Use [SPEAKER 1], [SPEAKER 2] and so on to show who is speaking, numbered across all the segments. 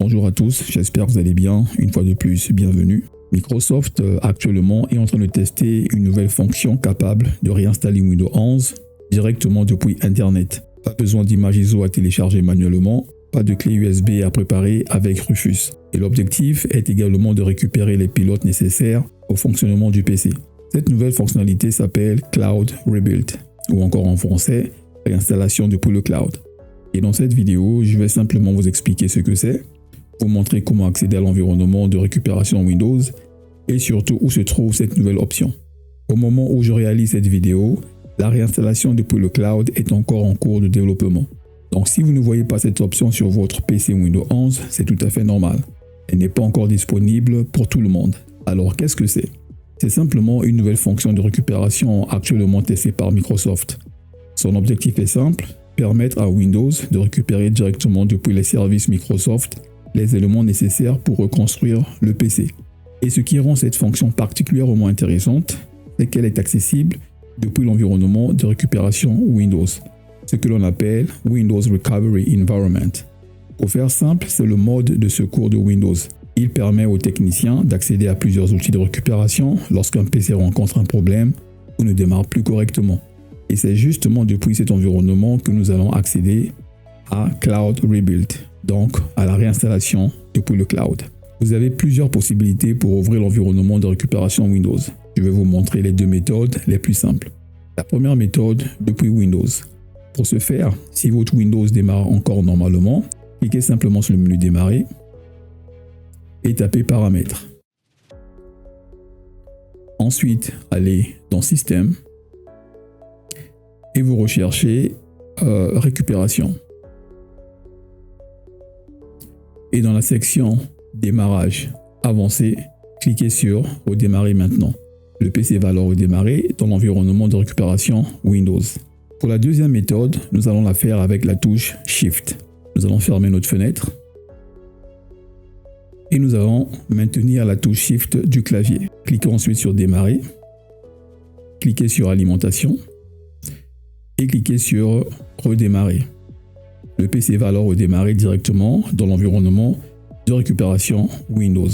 [SPEAKER 1] Bonjour à tous, j'espère que vous allez bien. Une fois de plus, bienvenue. Microsoft actuellement est en train de tester une nouvelle fonction capable de réinstaller Windows 11 directement depuis Internet. Pas besoin d'image ISO à télécharger manuellement, pas de clé USB à préparer avec Rufus. Et l'objectif est également de récupérer les pilotes nécessaires au fonctionnement du PC. Cette nouvelle fonctionnalité s'appelle Cloud Rebuild, ou encore en français, réinstallation depuis le cloud. Et dans cette vidéo, je vais simplement vous expliquer ce que c'est, vous montrer comment accéder à l'environnement de récupération Windows et surtout où se trouve cette nouvelle option. Au moment où je réalise cette vidéo, la réinstallation depuis le cloud est encore en cours de développement. Donc si vous ne voyez pas cette option sur votre PC Windows 11, c'est tout à fait normal. Elle n'est pas encore disponible pour tout le monde. Alors qu'est-ce que c'est? C'est simplement une nouvelle fonction de récupération actuellement testée par Microsoft. Son objectif est simple, permettre à Windows de récupérer directement depuis les services Microsoft les éléments nécessaires pour reconstruire le PC. Et ce qui rend cette fonction particulièrement intéressante, c'est qu'elle est accessible depuis l'environnement de récupération Windows, ce que l'on appelle Windows Recovery Environment. Pour faire simple, c'est le mode de secours de Windows. Il permet aux techniciens d'accéder à plusieurs outils de récupération lorsqu'un PC rencontre un problème ou ne démarre plus correctement. Et c'est justement depuis cet environnement que nous allons accéder à Cloud Rebuild, donc à la réinstallation depuis le cloud. Vous avez plusieurs possibilités pour ouvrir l'environnement de récupération Windows. Je vais vous montrer les deux méthodes les plus simples. La première méthode, depuis Windows. Pour ce faire, si votre Windows démarre encore normalement, cliquez simplement sur le menu Démarrer et tapez Paramètres. Ensuite, allez dans Système et vous recherchez Récupération. Et dans la section Démarrage avancé, cliquez sur Redémarrer maintenant. Le PC va alors redémarrer dans l'environnement de récupération Windows. Pour la deuxième méthode, nous allons la faire avec la touche Shift. Nous allons fermer notre fenêtre et nous allons maintenir la touche Shift du clavier. Cliquez ensuite sur Démarrer, cliquez sur Alimentation et cliquez sur Redémarrer. Le PC va alors redémarrer directement dans l'environnement de récupération Windows.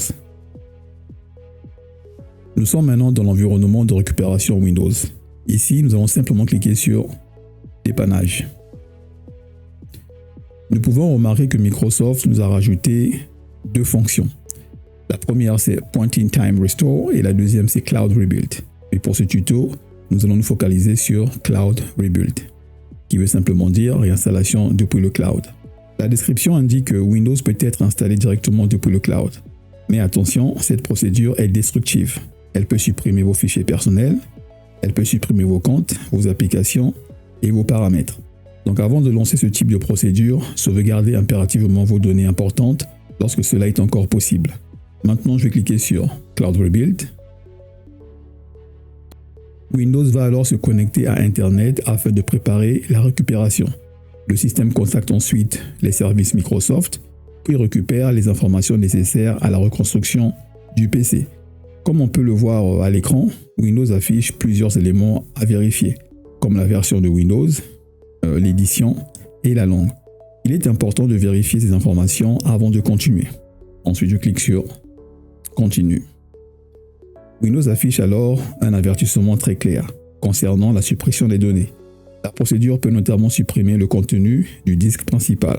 [SPEAKER 1] Nous sommes maintenant dans l'environnement de récupération Windows. Ici, nous allons simplement cliquer sur Dépannage. Nous pouvons remarquer que Microsoft nous a rajouté deux fonctions. La première, c'est Point in Time Restore et la deuxième, c'est Cloud Rebuild. Et pour ce tuto, nous allons nous focaliser sur Cloud Rebuild, qui veut simplement dire réinstallation depuis le cloud. La description indique que Windows peut être installé directement depuis le cloud. Mais attention, cette procédure est destructive. Elle peut supprimer vos fichiers personnels, elle peut supprimer vos comptes, vos applications et vos paramètres. Donc avant de lancer ce type de procédure, sauvegardez impérativement vos données importantes lorsque cela est encore possible. Maintenant, je vais cliquer sur Cloud Rebuild. Windows va alors se connecter à Internet afin de préparer la récupération. Le système contacte ensuite les services Microsoft, puis récupère les informations nécessaires à la reconstruction du PC. Comme on peut le voir à l'écran, Windows affiche plusieurs éléments à vérifier, comme la version de Windows, l'édition et la langue. Il est important de vérifier ces informations avant de continuer. Ensuite, je clique sur Continue. Windows affiche alors un avertissement très clair concernant la suppression des données. La procédure peut notamment supprimer le contenu du disque principal,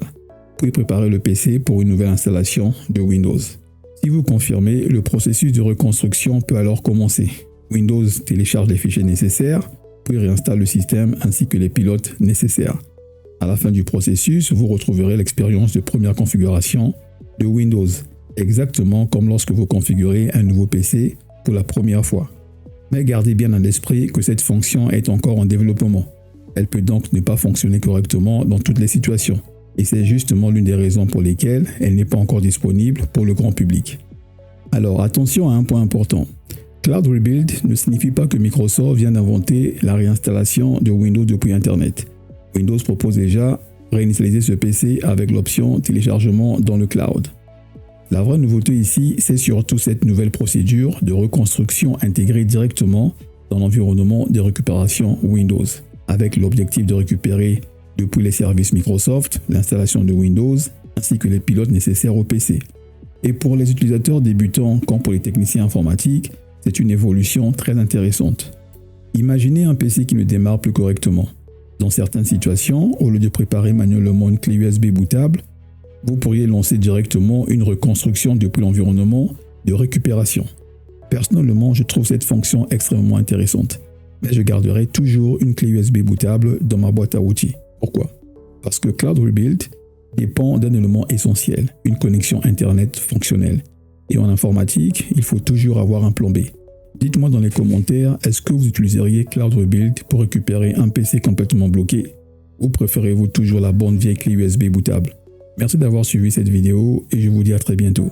[SPEAKER 1] puis préparer le PC pour une nouvelle installation de Windows. Si vous confirmez, le processus de reconstruction peut alors commencer. Windows télécharge les fichiers nécessaires, puis réinstalle le système ainsi que les pilotes nécessaires. À la fin du processus, vous retrouverez l'expérience de première configuration de Windows, exactement comme lorsque vous configurez un nouveau PC pour la première fois. Mais gardez bien à l'esprit que cette fonction est encore en développement. Elle peut donc ne pas fonctionner correctement dans toutes les situations. Et c'est justement l'une des raisons pour lesquelles elle n'est pas encore disponible pour le grand public. Alors attention à un point important. Cloud Rebuild ne signifie pas que Microsoft vient d'inventer la réinstallation de Windows depuis Internet. Windows propose déjà réinitialiser ce PC avec l'option téléchargement dans le cloud. La vraie nouveauté ici, c'est surtout cette nouvelle procédure de reconstruction intégrée directement dans l'environnement de récupération Windows, avec l'objectif de récupérer depuis les services Microsoft l'installation de Windows ainsi que les pilotes nécessaires au PC. Et pour les utilisateurs débutants comme pour les techniciens informatiques, c'est une évolution très intéressante. Imaginez un PC qui ne démarre plus correctement. Dans certaines situations, au lieu de préparer manuellement une clé USB bootable, vous pourriez lancer directement une reconstruction depuis l'environnement de récupération. Personnellement, je trouve cette fonction extrêmement intéressante, mais je garderai toujours une clé USB bootable dans ma boîte à outils. Pourquoi? Parce que Cloud Rebuild dépend d'un élément essentiel, une connexion Internet fonctionnelle. Et en informatique, il faut toujours avoir un plan B. Dites-moi dans les commentaires, est-ce que vous utiliseriez Cloud Rebuild pour récupérer un PC complètement bloqué ou préférez-vous toujours la bonne vieille clé USB bootable? Merci d'avoir suivi cette vidéo et je vous dis à très bientôt.